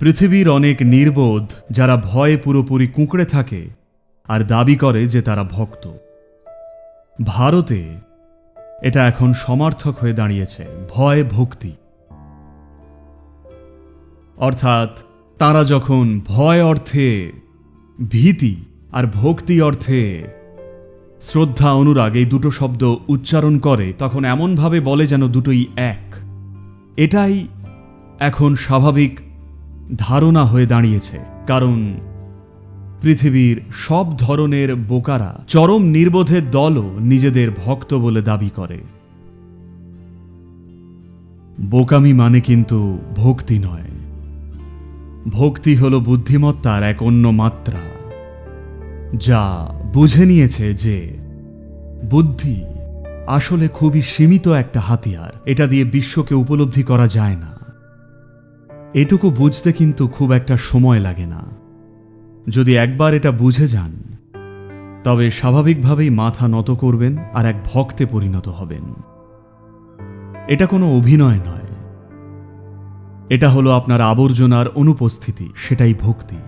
পৃথিবীর অনেক নির্বোধ যারা ভয়ে পুরোপুরি কুঁকড়ে থাকে আর দাবি করে যে তারা ভক্ত। ভারতে এটা এখন সমার্থক হয়ে দাঁড়িয়েছে, ভয় ভক্তি। অর্থাৎ তারা যখন ভয় অর্থে ভীতি আর ভক্তি অর্থে শ্রদ্ধা অনুরাগ এই দুটো শব্দ উচ্চারণ করে, তখন এমনভাবে বলে যেন দুটোই এক। এটাই এখন স্বাভাবিক ধারণা হয়ে দাঁড়িয়েছে, কারণ পৃথিবীর সব ধরনের বোকারা, চরম নির্বোধের দলও নিজেদের ভক্ত বলে দাবি করে। বোকামি মানে কিন্তু ভক্তি নয়। ভক্তি হল বুদ্ধিমত্তার এক অন্য মাত্রা, যা বুঝে নিয়েছে যে বুদ্ধি আসলে খুবই সীমিত একটা হাতিয়ার, এটা দিয়ে বিশ্বকে উপলব্ধি করা যায় না। এটুকু বুঝতে কিন্তু খুব একটা সময় লাগে না। যদি একবার এটা বুঝে যান, তবে স্বাভাবিকভাবেই মাথা নত করবেন আর এক ভক্তে পরিণত হবেন। এটা কোনো অভিনয় নয়, এটা হলো আপনার আবর্জনার অনুপস্থিতি, সেটাই ভক্তি।